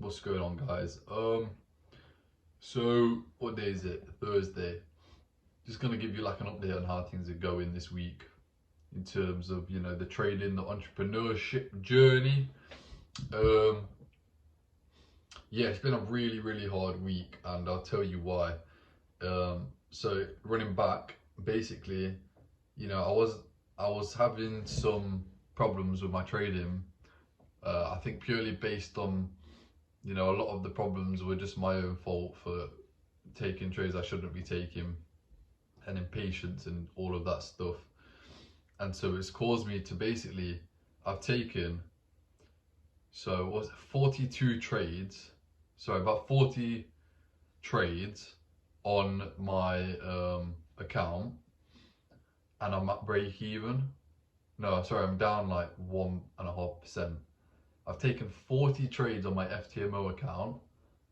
What's going on, guys? So what day is it? Thursday. Just gonna give you like an update on how things are going this week in terms of, you know, the trading, the entrepreneurship journey. Um, yeah, it's been a really hard week, and I'll tell you why. So running back, basically, you know, I was having some problems with my trading. I think purely based on, you know, a lot of the problems were just my own fault for taking trades I shouldn't be taking, and impatience and all of that stuff. And so it's caused me to basically, I've taken, so was it 42 trades, sorry, about 40 trades on my account, and I'm at break even. No, sorry, I'm down like 1.5%. I've taken 40 trades on my FTMO account,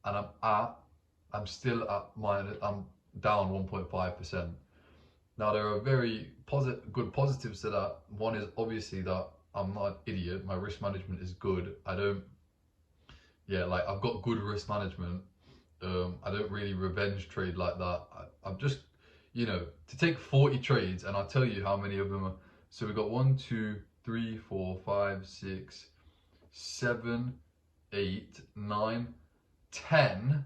and I'm still at I'm down 1.5%. Now there are very good positives to that. One is obviously that I'm not an idiot. My risk management is good. I don't, yeah, like I've got good risk management. I don't really revenge trade like that. I'm just, you know, to take 40 trades, and I'll tell you how many of them are. So we got 1, 2, 3, 4, 5, 6, 7, 8, 9, 10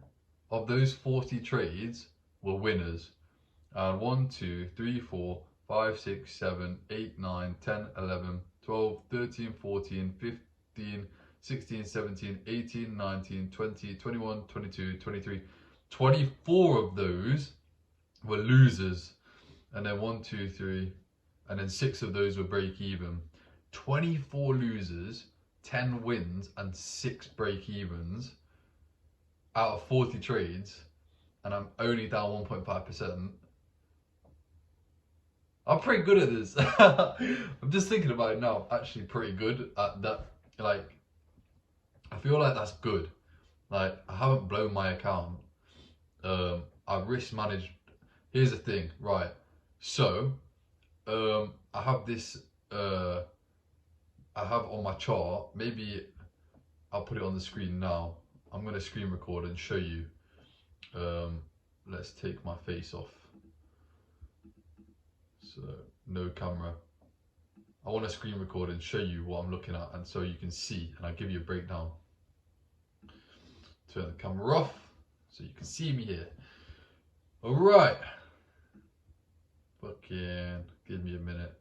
of those 40 trades were winners. 1, 2, 3, 4, 5, 6, 7, 8, 9, 10, 11, 12, 13, 14, 15, 16, 17, 18, 19, 20, 21, 22, 23. 24 of those were losers. And then 1, 2, 3, and then 6 of those were break even. 24 losers, 10 wins, and 6 break evens out of 40 trades, and I'm only down 1.5%. I'm pretty good at this. I'm just thinking about it now. I'm actually pretty good at that. Like, I feel like that's good. Like, I haven't blown my account. I risk managed. Here's the thing, right? So, I have this. I have on my chart. Maybe I'll put it on the screen now. I'm gonna screen record and show you. Let's take my face off. So no camera. I want to screen record and show you what I'm looking at, and so you can see, and I'll give you a breakdown. Turn the camera off so you can see me here. All right. Fucking give me a minute,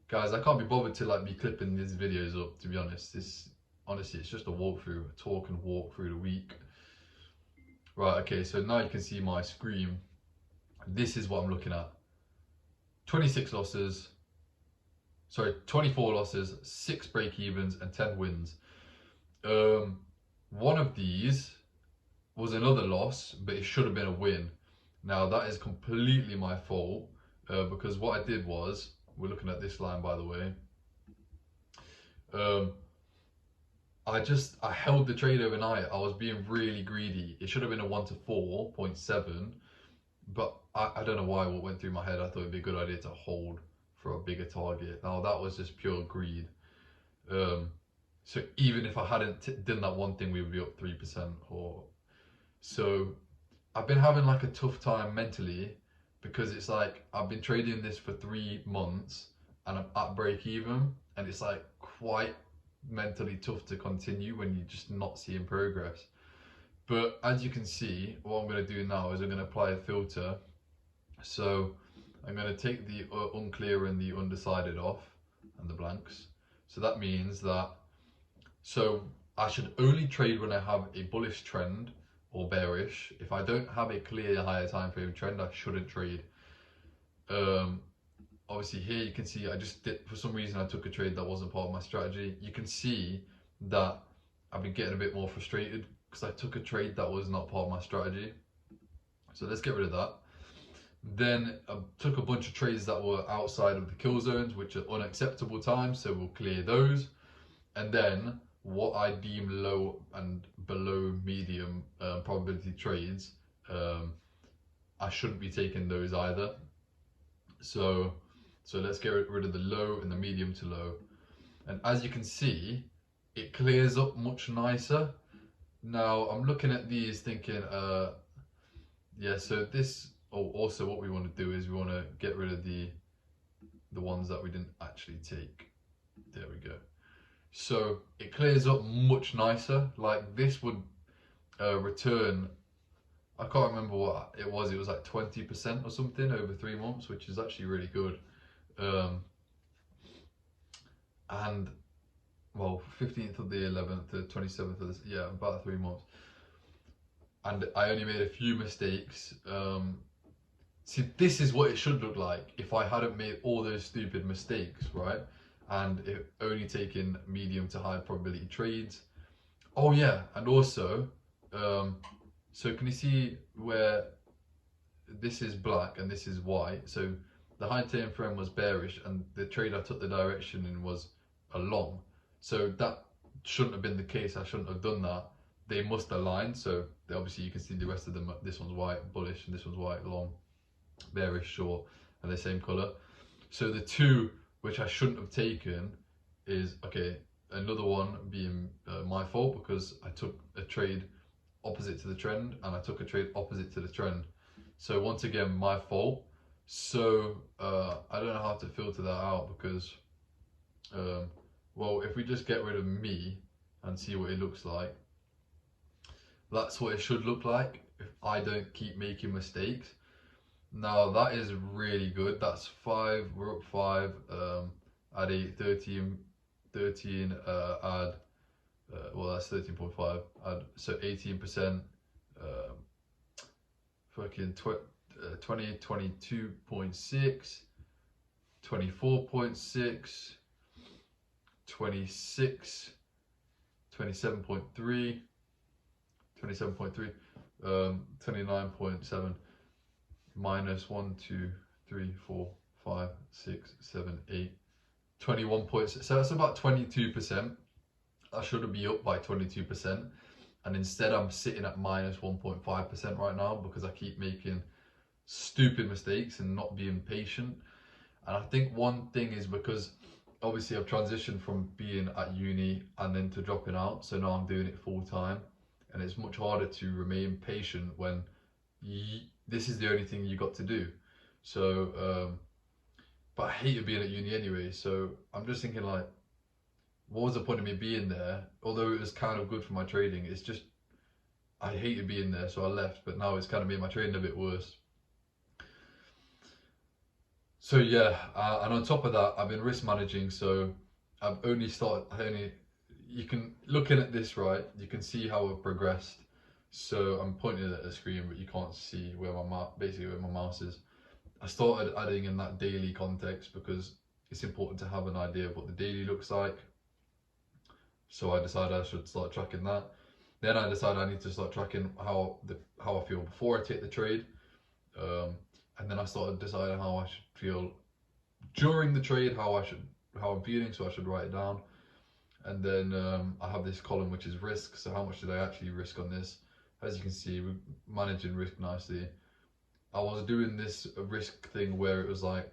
guys. I can't be bothered to like be clipping these videos up, to be honest. This honestly, it's just a walkthrough, a talk and walk through the week. Right. Okay. So now you can see my screen. This is what I'm looking at. 26 losses. Sorry, 24 losses, 6 break evens, and 10 wins. One of these was another loss, but it should have been a win. Now that is completely my fault, because what I did was, we're looking at this line by the way. I held the trade overnight. I was being really greedy. It should have been a 1 to 4.7, but I don't know why. What went through my head, I thought it'd be a good idea to hold for a bigger target. Now that was just pure greed. So even if I hadn't done that one thing, we would be up 3%. Or so I've been having like a tough time mentally, because it's like I've been trading this for 3 months and I'm at break even, and it's like quite mentally tough to continue when you're just not seeing progress. But as you can see, what I'm going to do now is I'm going to apply a filter. So I'm going to take the unclear and the undecided off, and the blanks. So that means that, so I should only trade when I have a bullish trend or bearish. If I don't have a clear higher time frame trend, I shouldn't trade. Obviously here you can see I just did, for some reason I took a trade that wasn't part of my strategy. You can see that I've been getting a bit more frustrated because I took a trade that was not part of my strategy. So let's get rid of that. Then I took a bunch of trades that were outside of the kill zones, which are unacceptable times, so we'll clear those. And then what I deem low and below medium probability trades, I shouldn't be taking those either. So let's get rid of the low and the medium to low. And as you can see, it clears up much nicer. Now I'm looking at these thinking, yeah, so this, oh, also what we want to do is we want to get rid of the ones that we didn't actually take. There we go. So it clears up much nicer. Like this would return, I can't remember what it was like 20% or something over 3 months, which is actually really good. And well, 15th of the 11th to 27th of this, yeah, about 3 months. And I only made a few mistakes. See, this is what it should look like if I hadn't made all those stupid mistakes, right? And it only taken medium to high probability trades. Oh yeah, and also, so can you see where this is black and this is white? So the high time frame was bearish, and the trade I took the direction in was a long. So that shouldn't have been the case. I shouldn't have done that. They must align. So obviously you can see the rest of them. This one's white, bullish, and this one's white, long, bearish, short, and the same color. So the two which I shouldn't have taken is, okay, another one being my fault because I took a trade opposite to the trend and I took a trade opposite to the trend. So once again, my fault. So I don't know how to filter that out because, well, if we just get rid of me and see what it looks like, that's what it should look like if I don't keep making mistakes. Now that is really good. That's 5, we're up 5, add 8, 13, add, well that's 13.5, add, so 18%, fucking 20, 22.6, 24.6, 26, 27.3, 27.3, 29.7, minus 1, 2, 3, 4, 5, 6, 7, 8, 21 points. So that's about 22%. I should be up by 22%. And instead I'm sitting at minus 1.5% right now because I keep making stupid mistakes and not being patient. And I think one thing is because obviously I've transitioned from being at uni and then to dropping out. So now I'm doing it full time. And it's much harder to remain patient when this is the only thing you got to do. So, but I hated being at uni anyway. So I'm just thinking like, what was the point of me being there? Although it was kind of good for my trading, it's just, I hated being there, so I left. But now it's kind of made my trading a bit worse. So yeah, and on top of that, I've been risk managing. So I've only started, you can, looking at this, right, you can see how I've progressed. So I'm pointing at the screen, but you can't see where basically where my mouse is. I started adding in that daily context because it's important to have an idea of what the daily looks like. So I decided I should start tracking that. Then I decided I need to start tracking how I feel before I take the trade. And then I started deciding how I should feel during the trade, how I'm feeling, so I should write it down. And then I have this column which is risk. So how much did I actually risk on this? As you can see, we're managing risk nicely. I was doing this risk thing where it was like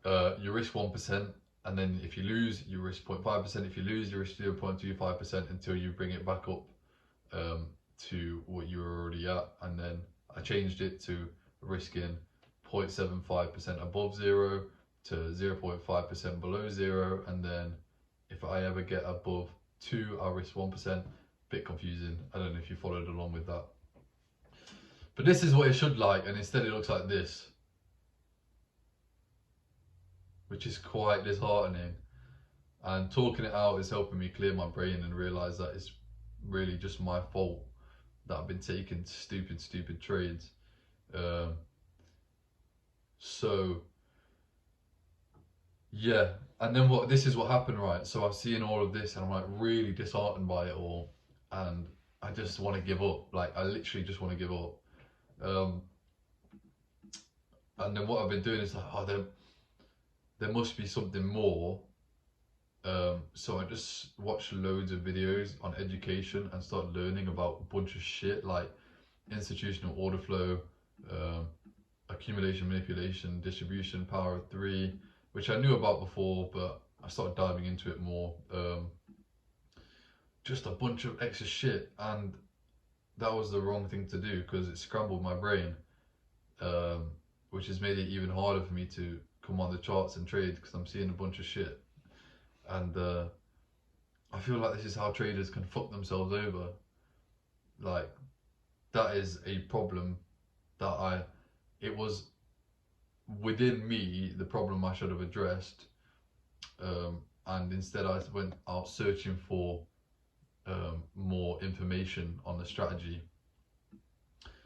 you risk 1%, and then if you lose, you risk 0.5%. If you lose, you risk 0.25% until you bring it back up to what you were already at. And then I changed it to risking 0.75% above zero to 0.5% below zero, and then if I ever get above 2, I'll risk 1%. Bit confusing. I don't know if you followed along with that. But this is what it should like, and instead it looks like this, which is quite disheartening. And talking it out is helping me clear my brain and realise that it's really just my fault that I've been taking stupid trades. So yeah, and then this is what happened, right? So I've seen all of this and I'm like really disheartened by it all, and I just want to give up. Like I literally just want to give up. And then what I've been doing is like, oh, there must be something more. So I just watched loads of videos on education and started learning about a bunch of shit like institutional order flow, accumulation, manipulation, distribution, power of 3, which I knew about before, but I started diving into it more. just a bunch of extra shit, and that was the wrong thing to do because it scrambled my brain, um, which has made it even harder for me to come on the charts and trade because I'm seeing a bunch of shit. And I feel like this is how traders can fuck themselves over. Like, that is a problem that it was within me, the problem I should have addressed. And instead I went out searching for more information on the strategy.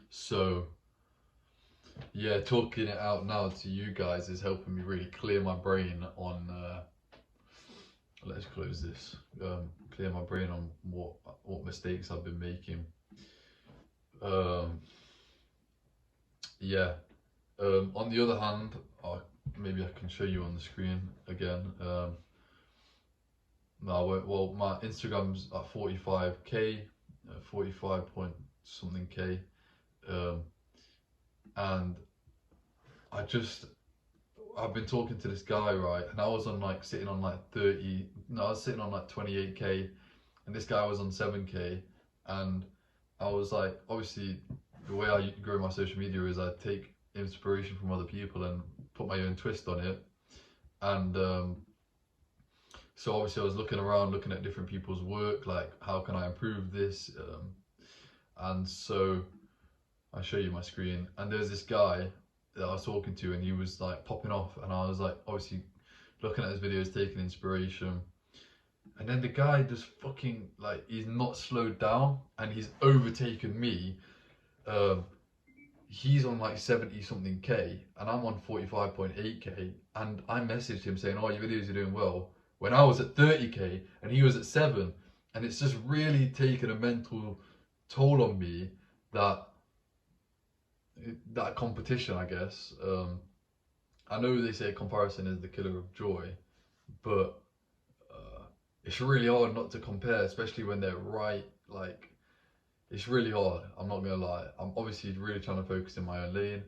So yeah, talking it out now to you guys is helping me really clear my brain on let's close this. Clear my brain on what mistakes I've been making. Yeah. On the other hand, maybe I can show you on the screen again. No, I won't. Well, my Instagram's at 45k, 45 point something k, and I've been talking to this guy, right, and I was on like sitting on like 30. No, I was sitting on like 28k, and this guy was on 7k, and I was like, obviously, the way I grow my social media is I take inspiration from other people and put my own twist on it, and so obviously I was looking around, looking at different people's work, like how can I improve this, and so I'll show you my screen, and there's this guy that I was talking to, and he was like popping off, and I was like obviously looking at his videos, taking inspiration, and then the guy just fucking like, he's not slowed down and he's overtaken me. He's on like 70 something k and I'm on 45.8k, and I messaged him saying, oh, your videos are doing well, when I was at 30k and he was at 7, and it's just really taken a mental toll on me, that competition, I guess. I know they say comparison is the killer of joy, but it's really hard not to compare, especially when they're right. Like, it's really hard, I'm not gonna lie. I'm obviously really trying to focus in my own lane.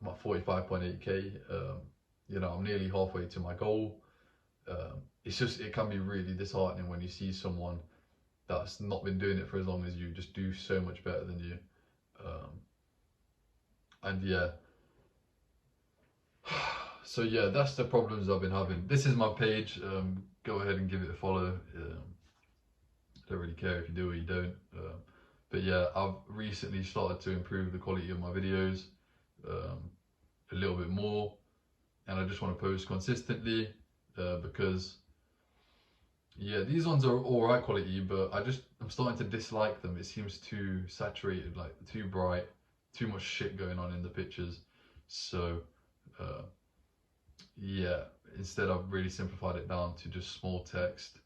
I'm at 45.8k. You know, I'm nearly halfway to my goal. It's just, it can be really disheartening when you see someone that's not been doing it for as long as you just do so much better than you. And yeah, so yeah, that's the problems I've been having. This is my page. Go ahead and give it a follow. Don't really care if you do or you don't. But yeah, I've recently started to improve the quality of my videos a little bit more, and I just want to post consistently because yeah, these ones are all right quality, but I'm starting to dislike them. It seems too saturated, like too bright, too much shit going on in the pictures. So yeah, instead I've really simplified it down to just small text,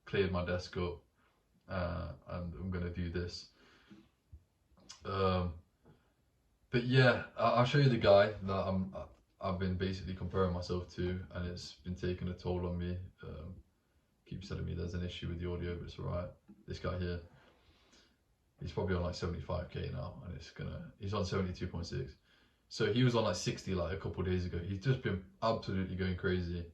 cleared my desk up, and I'm gonna do this. But yeah, I'll show you the guy that I've been basically comparing myself to, and it's been taking a toll on me. Keeps telling me there's an issue with the audio, but it's alright. This guy here, he's probably on like 75k now, and he's on 72.6. So he was on like 60 like a couple of days ago. He's just been absolutely going crazy.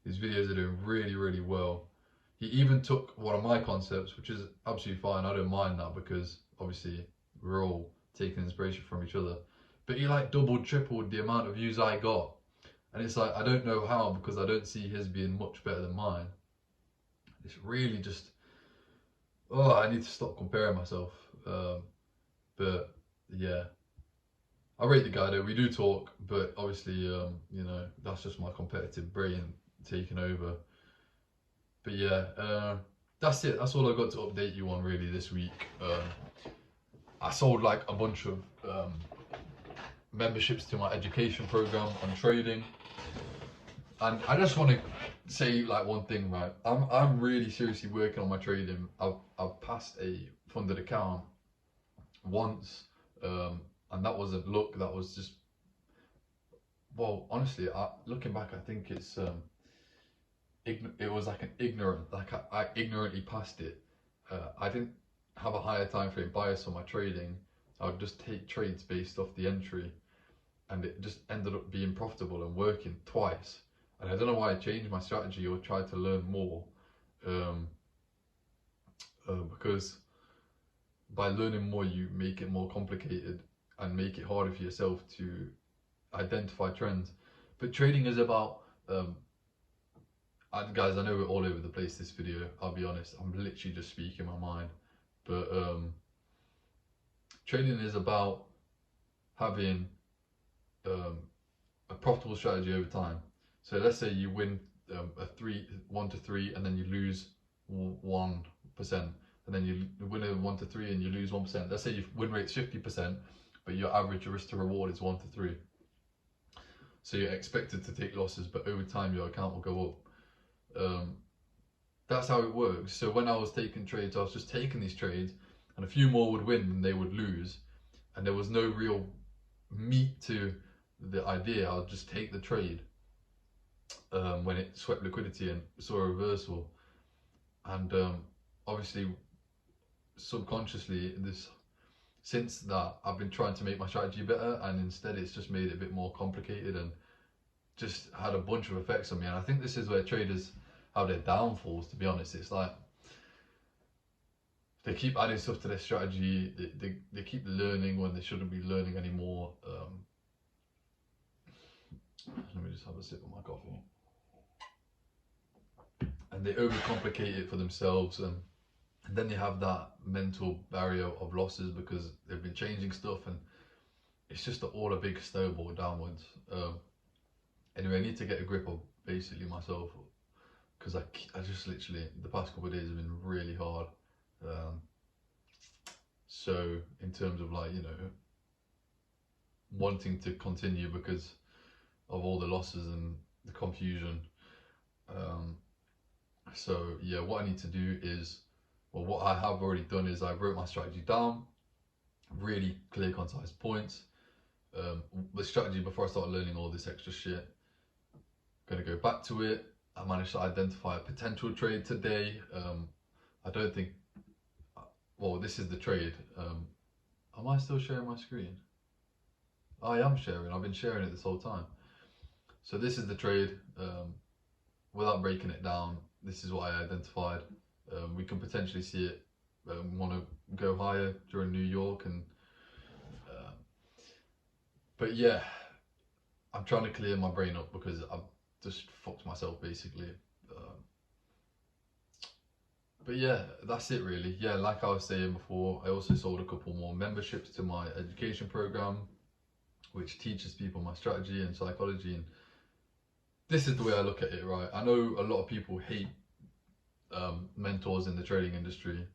His videos are doing really, really well. He even took one of my concepts, which is absolutely fine. I don't mind that because obviously we're all taking inspiration from each other. But he like doubled, tripled the amount of views I got. And it's like, I don't know how, because I don't see his being much better than mine. It's really just, oh, I need to stop comparing myself. But yeah, I rate the guy though. We do talk, but obviously, you know, that's just my competitive brain taking over. But yeah, that's it. That's all I got to update you on really this week. I sold like a bunch of memberships to my education program on trading, and I just want to say like one thing, right? I'm really seriously working on my trading. I've passed a funded account once, and that wasn't luck. That was just, well, honestly, looking back, I think it's it was like an ignorant, like I ignorantly passed it. I didn't have a higher time frame bias on my trading. I would just take trades based off the entry, and it just ended up being profitable and working twice. And I don't know why I changed my strategy or tried to learn more. because by learning more, you make it more complicated and make it harder for yourself to identify trends. But trading is about, guys, I know we're all over the place this video, I'll be honest, I'm literally just speaking my mind. But trading is about having a profitable strategy over time. So let's say you win 1 to 3 and then you lose 1%, and then you win a 1 to 3 and you lose 1%. Let's say your win rate's 50%, but your average risk to reward is 1 to 3. So you're expected to take losses, but over time your account will go up. That's how it works. So when I was taking trades, I was just taking these trades, and a few more would win and they would lose, and there was no real meat to the idea. I'll just take the trade when it swept liquidity and saw a reversal, and obviously subconsciously since that I've been trying to make my strategy better, and instead it's just made it a bit more complicated and just had a bunch of effects on me. And I think this is where traders have their downfalls, to be honest. It's like they keep adding stuff to their strategy, they keep learning when they shouldn't be learning anymore. Let me just have a sip of my coffee. And they overcomplicate it for themselves, and then they have that mental barrier of losses because they've been changing stuff, and it's just all a big snowball downwards. Anyway, I need to get a grip of basically myself, because I just literally, the past couple of days have been really hard. So in terms of, like, you know, wanting to continue because of all the losses and the confusion. So yeah, what I need to do is, well, what I have already done is I wrote my strategy down, really clear, concise points. The strategy before I started learning all this extra shit. Gonna go back to it. I managed to identify a potential trade today. I don't think, well, this is the trade. Am I still sharing my screen? I am sharing, I've been sharing it this whole time. So this is the trade. Without breaking it down, this is what I identified. We can potentially see it want to go higher during New York, and but yeah, I'm trying to clear my brain up because I've just fucked myself basically. But yeah, that's it really. Yeah, like I was saying before, I also sold a couple more memberships to my education program, which teaches people my strategy and psychology. And this is the way I look at it, right? I know a lot of people hate mentors in the trading industry,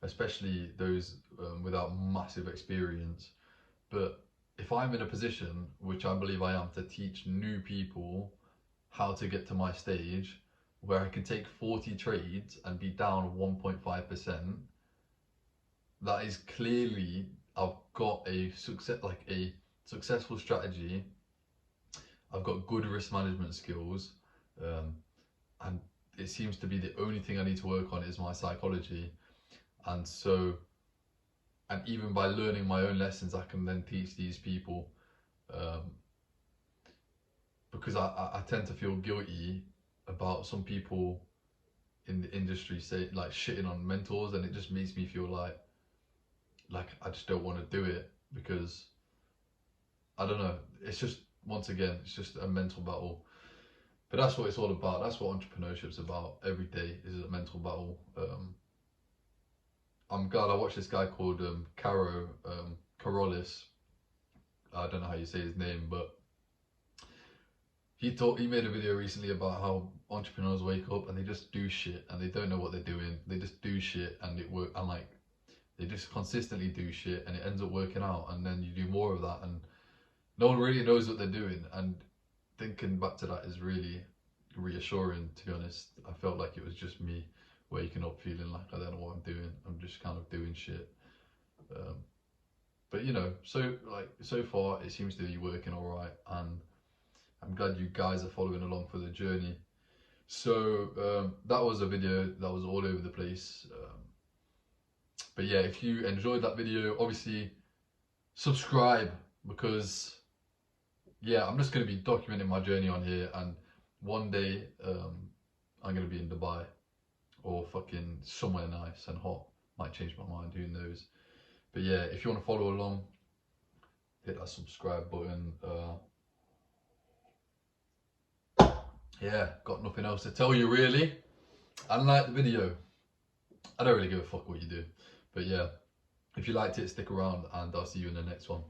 especially those without massive experience. But if I'm in a position, which I believe I am, to teach new people how to get to my stage, where I can take 40 trades and be down 1.5%, that is clearly, I've got a successful strategy. I've got good risk management skills, and it seems to be the only thing I need to work on is my psychology. And so, and even by learning my own lessons, I can then teach these people, because I tend to feel guilty about some people in the industry say, like, shitting on mentors, and it just makes me feel like I just don't want to do it, because I don't know, it's just, once again, it's just a mental battle. But that's what it's all about. That's what entrepreneurship's about. Every day is a mental battle. I'm glad I watched this guy called Carollis. I don't know how you say his name, but he made a video recently about how entrepreneurs wake up and they just do shit and they don't know what they're doing. They just do shit and it work, and like they just consistently do shit and it ends up working out, and then you do more of that and no one really knows what they're doing. And thinking back to that is really reassuring, to be honest. I felt like it was just me waking up feeling like I don't know what I'm doing. I'm just kind of doing shit. But you know, so far it seems to be working all right, and I'm glad you guys are following along for the journey. So that was a video that was all over the place. But yeah, if you enjoyed that video, obviously subscribe, because yeah, I'm just going to be documenting my journey on here, and one day I'm going to be in Dubai, or fucking somewhere nice and hot. Might change my mind, who knows. But yeah, if you want to follow along, hit that subscribe button. Yeah, got nothing else to tell you really. And like the video. I don't really give a fuck what you do. But yeah, if you liked it, stick around and I'll see you in the next one.